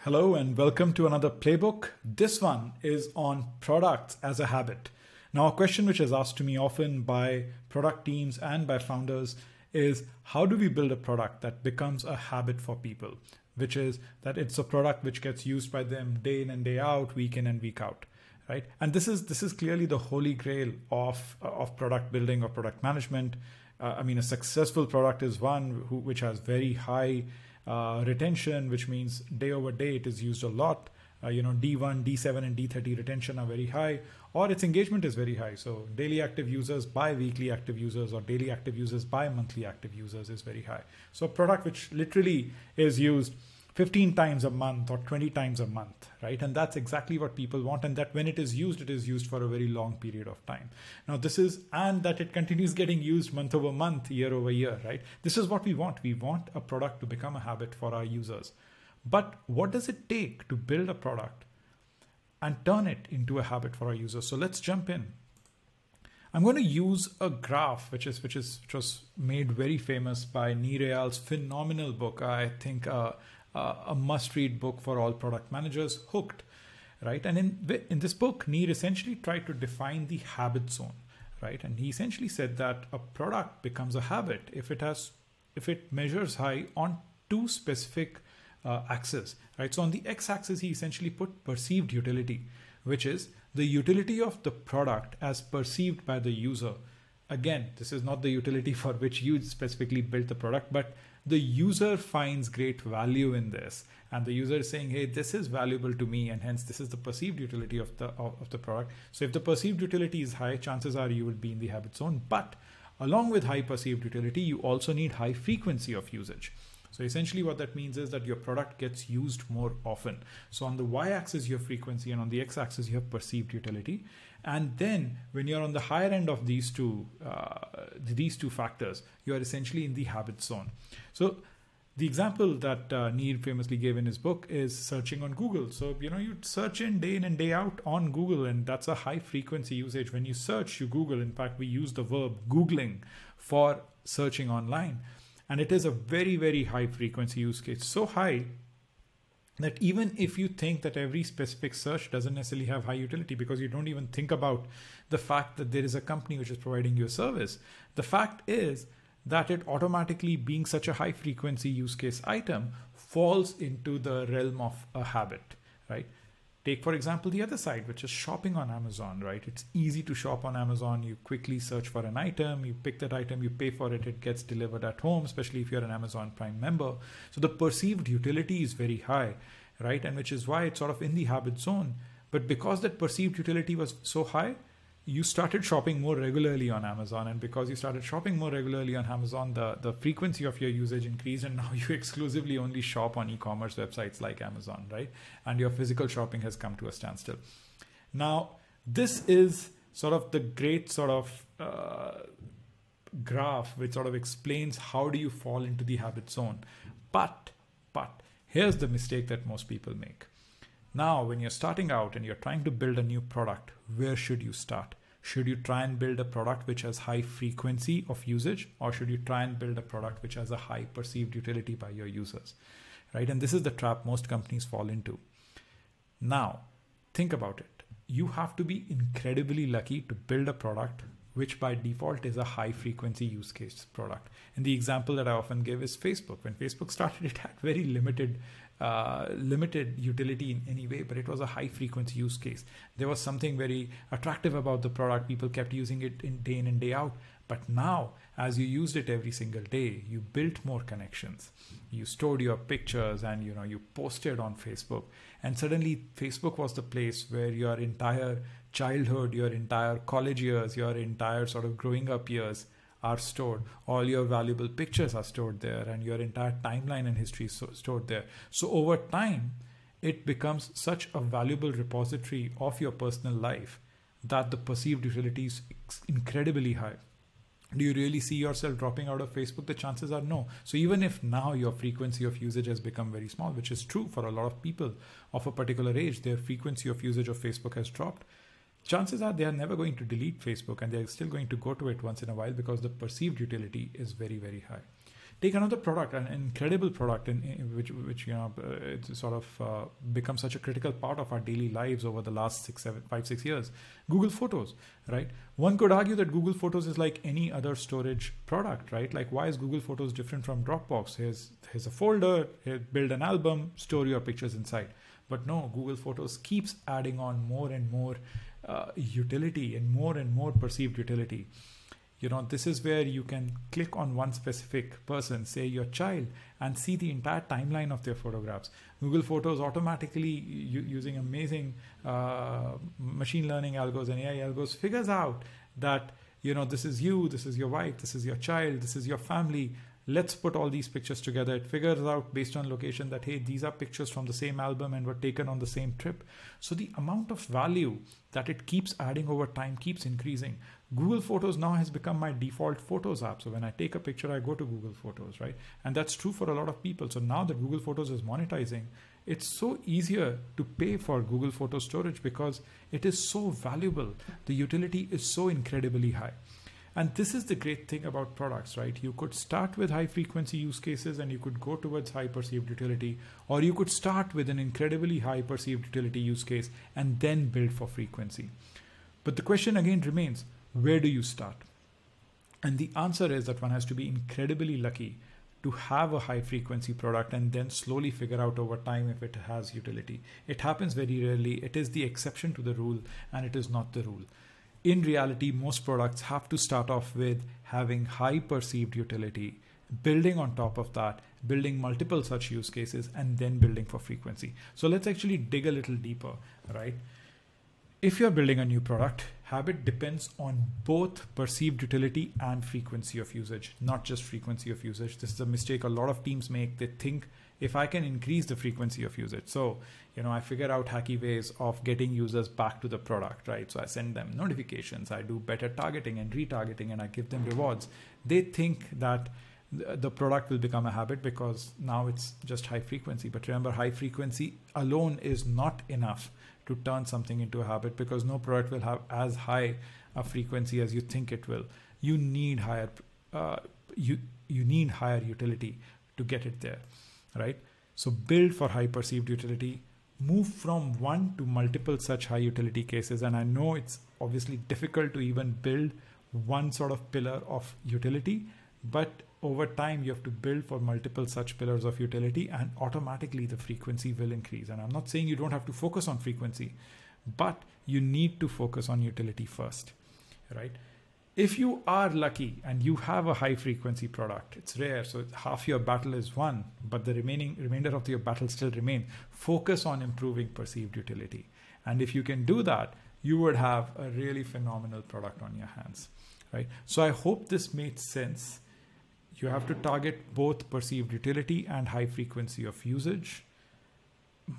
Hello and welcome to another playbook. This one is on products as a habit. Now, a question which is asked to me often by product teams and by founders is how do we build a product that becomes a habit for people, which is that it's a product which gets used by them day in and day out, week in and week out, right? And this is clearly the holy grail of product building or product management. A successful product is one which has very high retention, which means day over day it is used a lot. D1, D7 and D30 retention are very high, or its engagement is very high. So daily active users by weekly active users or daily active users by monthly active users is very high. So a product which literally is used 15 times a month or 20 times a month, right? And that's exactly what people want. And that when it is used for a very long period of time. Now and that it continues getting used month over month, year over year, right? This is what we want. We want a product to become a habit for our users. But what does it take to build a product and turn it into a habit for our users? So let's jump in. I'm going to use a graph which was made very famous by Nir Eyal's phenomenal book. I think a must-read book for all product managers, Hooked, right? And in this book, Nir essentially tried to define the habit zone, right? And he essentially said that a product becomes a habit if it measures high on two specific axes, right? So on the x-axis, he essentially put perceived utility, which is the utility of the product as perceived by the user. Again, this is not the utility for which you specifically built the product, but the user finds great value in this. And the user is saying, hey, this is valuable to me. And hence this is the perceived utility of the product. So if the perceived utility is high, chances are you will be in the habit zone. But along with high perceived utility, you also need high frequency of usage. So essentially what that means is that your product gets used more often. So on the y-axis, you have frequency, and on the x-axis, you have perceived utility. And then when you're on the higher end of these two factors, you are essentially in the habit zone. So the example that Nir famously gave in his book is searching on Google. So, you search in and day out on Google, and that's a high frequency usage. When you search, you Google. In fact, we use the verb Googling for searching online. And it is a very, very high frequency use case. So high that even if you think that every specific search doesn't necessarily have high utility because you don't even think about the fact that there is a company which is providing you a service, the fact is that it automatically, being such a high frequency use case item, falls into the realm of a habit, right? Take, for example, the other side, which is shopping on Amazon, right? It's easy to shop on Amazon. You quickly search for an item, you pick that item, you pay for it, it gets delivered at home, especially if you're an Amazon Prime member. So the perceived utility is very high, right? And which is why it's sort of in the habit zone. But because that perceived utility was so high, you started shopping more regularly on Amazon. And because you started shopping more regularly on Amazon, the frequency of your usage increased. And now you exclusively only shop on e-commerce websites like Amazon, right? And your physical shopping has come to a standstill. Now, this is sort of the great sort of graph which sort of explains how do you fall into the habit zone. But here's the mistake that most people make. Now, when you're starting out and you're trying to build a new product, where should you start? Should you try and build a product which has high frequency of usage, or should you try and build a product which has a high perceived utility by your users, right? And this is the trap most companies fall into. Now, think about it. You have to be incredibly lucky to build a product which by default is a high frequency use case product. And the example that I often give is Facebook. When Facebook started, it had very limited utility in any way, but it was a high frequency use case. There was something very attractive about the product. People kept using it in and day out. But now, as you used it every single day, you built more connections. You stored your pictures and you posted on Facebook. And suddenly Facebook was the place where your entire childhood, your entire college years, your entire sort of growing up years are stored. All your valuable pictures are stored there, and your entire timeline and history is stored there. So over time, it becomes such a valuable repository of your personal life that the perceived utility is incredibly high. Do you really see yourself dropping out of Facebook? The chances are no. So even if now your frequency of usage has become very small, which is true for a lot of people of a particular age, their frequency of usage of Facebook has dropped. Chances are they are never going to delete Facebook, and they're still going to go to it once in a while because the perceived utility is very, very high. Take another product, an incredible product in which it's sort of become such a critical part of our daily lives over the last 5-6 years. Google Photos, right? One could argue that Google Photos is like any other storage product, right? Like, why is Google Photos different from Dropbox? Here's a folder, build an album, store your pictures inside. But no, Google Photos keeps adding on more and more utility and more perceived utility. This is where you can click on one specific person, say your child, and see the entire timeline of their photographs. Google Photos automatically, using amazing machine learning algos and AI algos, figures out that, this is you, this is your wife, this is your child, this is your family. Let's put all these pictures together. It figures out based on location that, hey, these are pictures from the same album and were taken on the same trip. So the amount of value that it keeps adding over time keeps increasing. Google Photos now has become my default Photos app. So when I take a picture, I go to Google Photos, right? And that's true for a lot of people. So now that Google Photos is monetizing, it's so easier to pay for Google Photo storage because it is so valuable. The utility is so incredibly high. And this is the great thing about products, right? You could start with high frequency use cases and you could go towards high perceived utility, or you could start with an incredibly high perceived utility use case and then build for frequency. But the question again remains, where do you start? And the answer is that one has to be incredibly lucky to have a high frequency product and then slowly figure out over time if it has utility. It happens very rarely. It is the exception to the rule and it is not the rule. In reality, most products have to start off with having high perceived utility, building on top of that, building multiple such use cases, and then building for frequency. So let's actually dig a little deeper, right? If you're building a new product, habit depends on both perceived utility and frequency of usage, not just frequency of usage. This is a mistake a lot of teams make. They think, if I can increase the frequency of usage. So, I figure out hacky ways of getting users back to the product, right? So I send them notifications, I do better targeting and retargeting, and I give them rewards. They think that the product will become a habit because now it's just high frequency. But remember, high frequency alone is not enough to turn something into a habit because no product will have as high a frequency as you think it will. You need higher, you need higher utility to get it there. Right? So build for high perceived utility, move from one to multiple such high utility cases. And I know it's obviously difficult to even build one sort of pillar of utility, but over time you have to build for multiple such pillars of utility and automatically the frequency will increase. And I'm not saying you don't have to focus on frequency, but you need to focus on utility first, right? If you are lucky and you have a high frequency product, it's rare. So half your battle is won, but the remainder of your battle still remain. Focus on improving perceived utility. And if you can do that, you would have a really phenomenal product on your hands, right? So I hope this made sense. You have to target both perceived utility and high frequency of usage.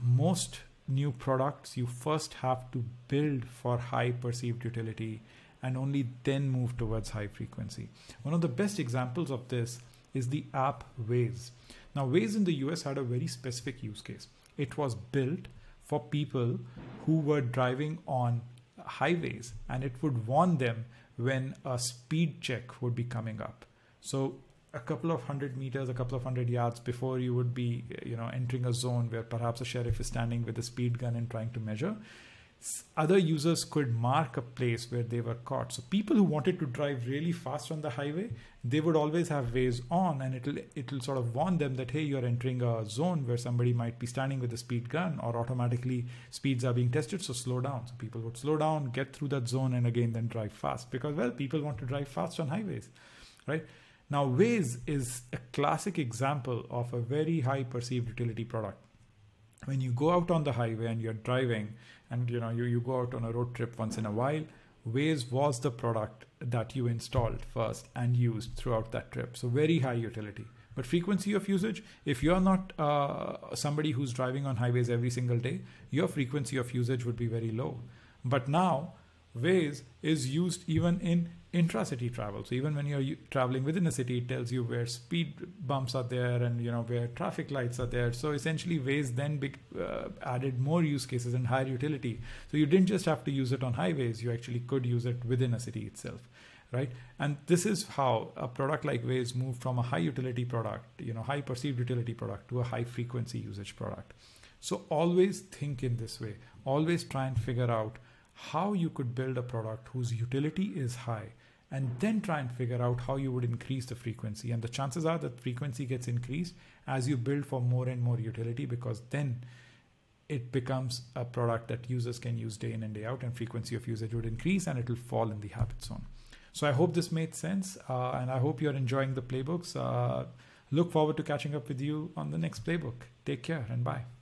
Most new products, you first have to build for high perceived utility and only then move towards high frequency. One of the best examples of this is the app Waze. Now, Waze in the US had a very specific use case. It was built for people who were driving on highways, and it would warn them when a speed check would be coming up. So a couple of 100 meters, a couple of 100 yards before you would be, entering a zone where perhaps a sheriff is standing with a speed gun and trying to measure, other users could mark a place where they were caught. So people who wanted to drive really fast on the highway, they would always have Waze on, and it'll sort of warn them that, hey, you're entering a zone where somebody might be standing with a speed gun, or automatically speeds are being tested, so slow down. So people would slow down, get through that zone, and again then drive fast because, well, people want to drive fast on highways, right? Now, Waze is a classic example of a very high perceived utility product. When you go out on the highway and you're driving and you go out on a road trip once in a while, Waze was the product that you installed first and used throughout that trip. So very high utility. But frequency of usage, if you're not somebody who's driving on highways every single day, your frequency of usage would be very low. But now Waze is used even in intra-city travel. So even when you're traveling within a city, it tells you where speed bumps are there and where traffic lights are there. So essentially Waze then added more use cases and higher utility. So you didn't just have to use it on highways, you actually could use it within a city itself. right? And this is how a product like Waze moved from a high utility product, high perceived utility product, to a high frequency usage product. So always think in this way. Always try and figure out how you could build a product whose utility is high, and then try and figure out how you would increase the frequency. And the chances are that frequency gets increased as you build for more and more utility, because then it becomes a product that users can use day in and day out, and frequency of usage would increase and it will fall in the habit zone. So I hope this made sense, and I hope you're enjoying the playbooks. Look forward to catching up with you on the next playbook. Take care and bye.